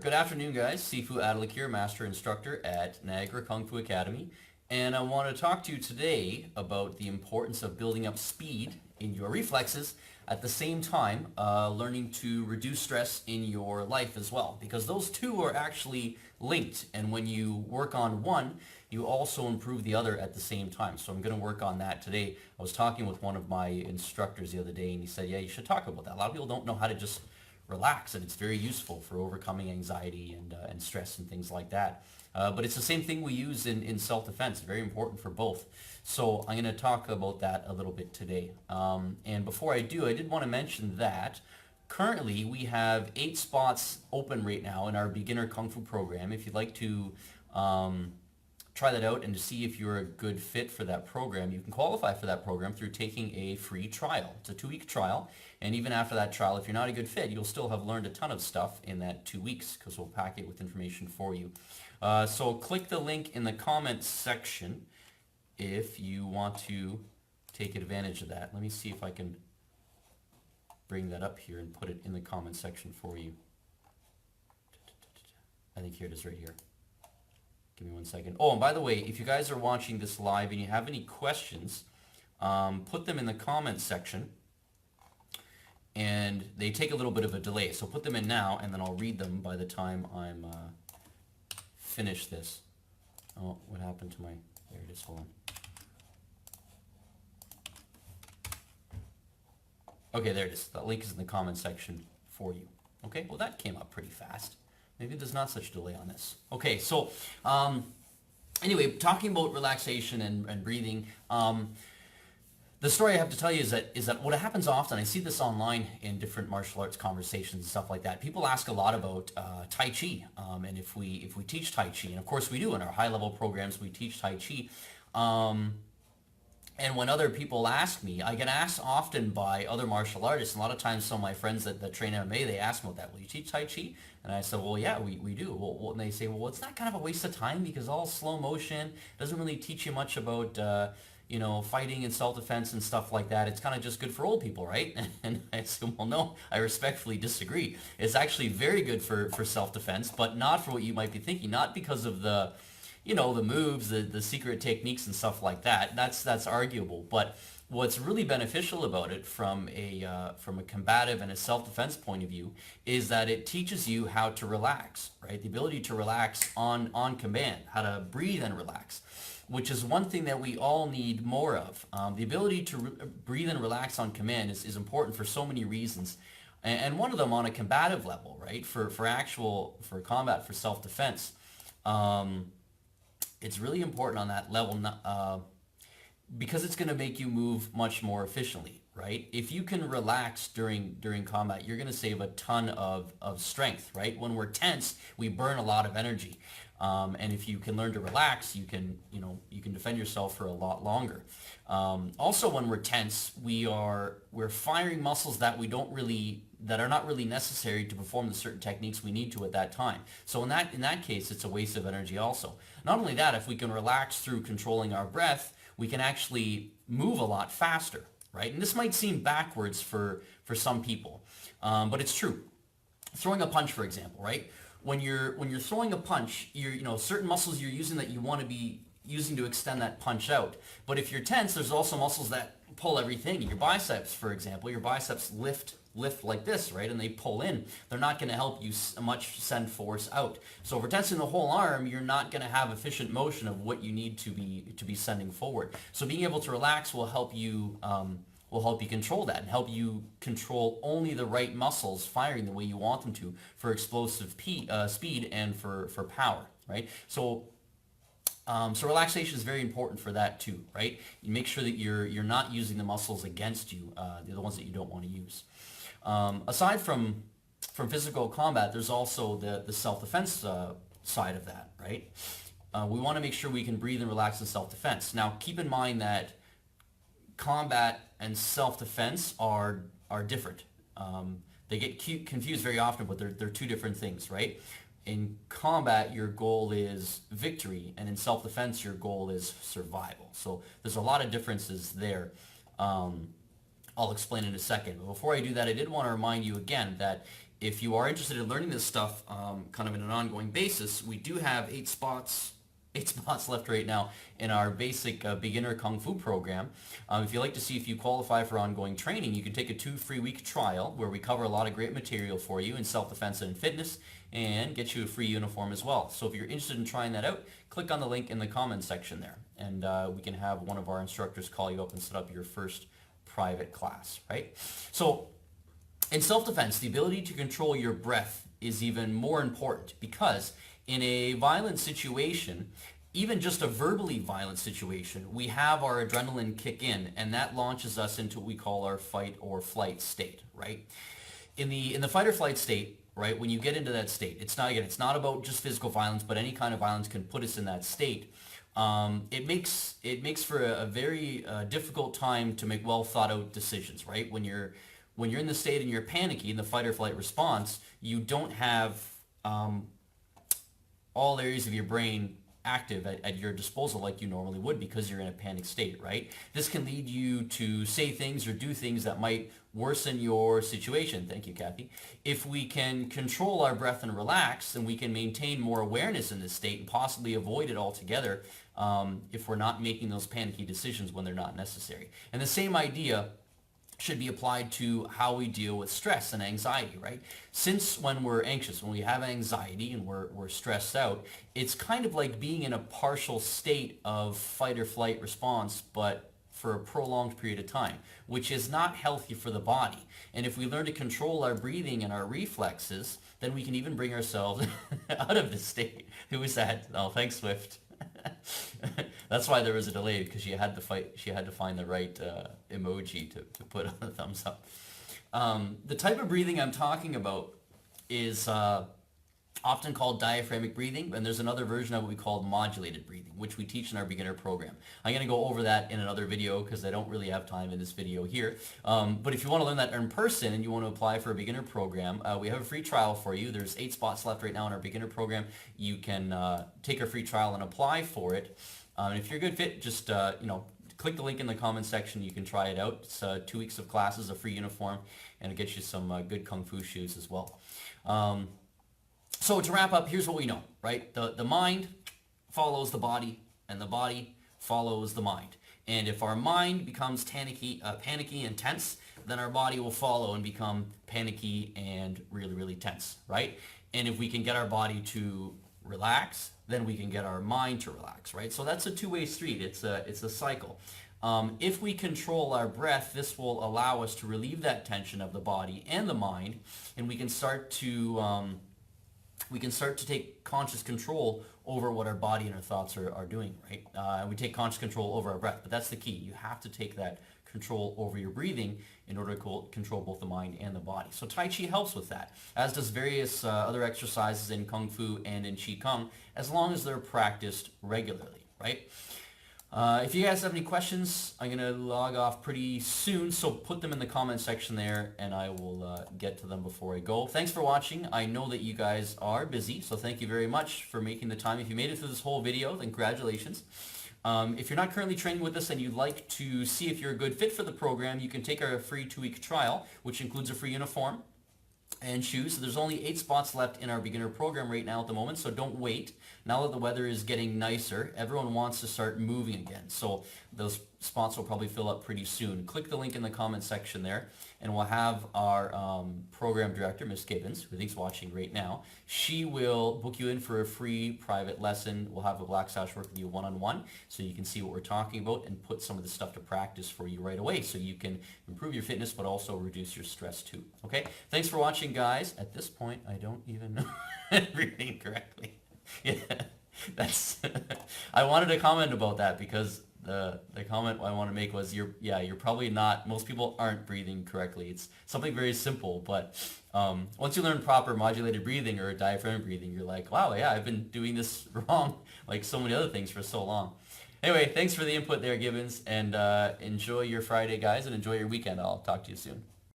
Good afternoon, guys. Sifu Adalik here, Master Instructor at Niagara Kung Fu Academy. And I want to talk to you today about the importance of building up speed in your reflexes at the same time learning to reduce stress in your life as well. Because those two are actually linked. And when you work on one, you also improve the other at the same time. So I'm going to work on that today. I was talking with one of my instructors the other day and he said, yeah, you should talk about that. A lot of people don't know how to just relax, and it's very useful for overcoming anxiety and stress and things like that. But it's the same thing we use in self-defense. Very important for both. So I'm going to talk about that a little bit today. And before I do, I did want to mention that currently we have 8 spots open right now in our beginner Kung Fu program. If you'd like to try that out and to see if you're a good fit for that program, you can qualify for that program through taking a free trial. It's a 2-week trial, and even after that trial, if you're not a good fit, you'll still have learned a ton of stuff in that 2 weeks because we'll pack it with information for you. So click the link in the comments section if you want to take advantage of that. Let me see if I can bring that up here and put it in the comment section for you. I think here it is right here. Give me 1 second. Oh, and by the way, if you guys are watching this live and you have any questions, put them in the comments section. And they take a little bit of a delay, so put them in now, and then I'll read them by the time I'm finished this. Oh, what happened to my... There it is. Hold on. Okay, there it is. The link is in the comment section for you. Okay, well that came up pretty fast. Maybe there's not such delay on this. Okay, so anyway, talking about relaxation and breathing, the story I have to tell you is that what happens often, I see this online in different martial arts conversations and stuff like that. People ask a lot about Tai Chi, and if we teach Tai Chi, and of course we do in our high-level programs, we teach Tai Chi. And when other people ask me, I get asked often by other martial artists. A lot of times some of my friends that train MMA, they ask me about that. Will you teach Tai Chi? And I said, well, yeah, we do. Well, and they say, well, it's not kind of a waste of time because all slow motion doesn't really teach you much about, fighting and self-defense and stuff like that. It's kind of just good for old people, right? And I said, well, no, I respectfully disagree. It's actually very good for self-defense, but not for what you might be thinking. Not because of the moves, the secret techniques and stuff like that. That's arguable. But what's really beneficial about it from a combative and a self-defense point of view is that it teaches you how to relax, right? The ability to relax on command, how to breathe and relax, which is one thing that we all need more of. The ability to breathe and relax on command is important for so many reasons. And one of them on a combative level, right? For combat, for self-defense. It's really important on that level because it's going to make you move much more efficiently, right? If you can relax during combat, you're going to save a ton of strength, right? When we're tense, we burn a lot of energy. And if you can learn to relax, you can defend yourself for a lot longer. Also, when we're tense, we're firing muscles that are not really necessary to perform the certain techniques we need to at that time. So in that case, it's a waste of energy also. Not only that, if we can relax through controlling our breath, we can actually move a lot faster, right? And this might seem backwards for some people, but it's true. Throwing a punch, for example, right? When you're throwing a punch, certain muscles you're using that you want to be using to extend that punch out. But if you're tense, there's also muscles that pull everything. Your biceps, for example, your biceps lift like this, right? And they pull in. They're not going to help you much send force out. So if we're tensing the whole arm, you're not going to have efficient motion of what you need to be sending forward. So being able to relax will help you control that and help you control only the right muscles firing the way you want them to for explosive speed and for power, right? So relaxation is very important for that too, right? You make sure that you're not using the muscles against you, the ones that you don't want to use. Aside from physical combat, there's also the self-defense side of that, right? We want to make sure we can breathe and relax in self-defense. Now, keep in mind that combat and self-defense are different. They get confused very often, but they're two different things, right? In combat, your goal is victory, and in self-defense, your goal is survival. So there's a lot of differences there. I'll explain in a second. But before I do that, I did want to remind you again that if you are interested in learning this stuff kind of in an ongoing basis, we do have eight spots left right now in our basic beginner Kung Fu program. If you'd like to see if you qualify for ongoing training, you can take a 2 free week trial where we cover a lot of great material for you in self-defense and fitness and get you a free uniform as well. So if you're interested in trying that out, click on the link in the comments section there, and we can have one of our instructors call you up and set up your first private class, right? So in self-defense, the ability to control your breath is even more important because in a violent situation, even just a verbally violent situation, we have our adrenaline kick in, and that launches us into what we call our fight or flight state, right? In the fight or flight state, right, when you get into that state, it's not about just physical violence, but any kind of violence can put us in that state. It makes for a very difficult time to make well thought out decisions, right? When you're in the state and you're panicky in the fight or flight response, you don't have all areas of your brain active at your disposal like you normally would because you're in a panic state, right? This can lead you to say things or do things that might worsen your situation. Thank you, Kathy. If we can control our breath and relax, then we can maintain more awareness in this state and possibly avoid it altogether if we're not making those panicky decisions when they're not necessary. And the same idea should be applied to how we deal with stress and anxiety, right? Since when we're anxious, when we have anxiety and we're stressed out, it's kind of like being in a partial state of fight or flight response, but for a prolonged period of time, which is not healthy for the body. And if we learn to control our breathing and our reflexes, then we can even bring ourselves out of this state. Who was that? Oh, thanks, Swift. That's why there was a delay, because she had to find the right emoji to put on the thumbs up. The type of breathing I'm talking about is often called diaphragmic breathing, and there's another version of what we call modulated breathing, which we teach in our beginner program. I'm going to go over that in another video because I don't really have time in this video here. But if you want to learn that in person and you want to apply for a beginner program, we have a free trial for you. There's 8 spots left right now in our beginner program. You can take our free trial and apply for it. And if you're a good fit, just click the link in the comments section. You can try it out. It's 2 weeks of classes, a free uniform, and it gets you some good Kung Fu shoes as well. So to wrap up, here's what we know, right? The mind follows the body, and the body follows the mind. And if our mind becomes panicky and tense, then our body will follow and become panicky and really, really tense, right? And if we can get our body to relax, then we can get our mind to relax, right? So that's a two-way street. It's a cycle. If we control our breath, this will allow us to relieve that tension of the body and the mind, and we can start to take conscious control over what our body and our thoughts are doing, right? We take conscious control over our breath, but that's the key. You have to take that control over your breathing in order to control both the mind and the body. So Tai Chi helps with that, as does various other exercises in Kung Fu and in Qi Kong, as long as they're practiced regularly, right? If you guys have any questions, I'm going to log off pretty soon, so put them in the comment section there, and I will get to them before I go. Thanks for watching. I know that you guys are busy, so thank you very much for making the time. If you made it through this whole video, then congratulations. If you're not currently training with us and you'd like to see if you're a good fit for the program, you can take our free 2-week trial, which includes a free uniform and shoes. So there's only 8 spots left in our beginner program right now at the moment, so don't wait. Now that the weather is getting nicer, everyone wants to start moving again. So those spots will probably fill up pretty soon. Click the link in the comment section there, and we'll have our program director, Miss Gibbons, who I think is watching right now. She will book you in for a free private lesson. We'll have a Black Sash work with you one-on-one, so you can see what we're talking about and put some of the stuff to practice for you right away, so you can improve your fitness but also reduce your stress too. Okay? Thanks for watching, guys. At this point, I don't even know everything correctly. Yeah, that's. I wanted to comment about that because the comment I want to make was you're probably not. Most people aren't breathing correctly. It's something very simple, but once you learn proper modulated breathing or diaphragmatic breathing, you're like, wow, yeah, I've been doing this wrong, like so many other things for so long. Anyway, thanks for the input there, Gibbons, and enjoy your Friday, guys, and enjoy your weekend. I'll talk to you soon.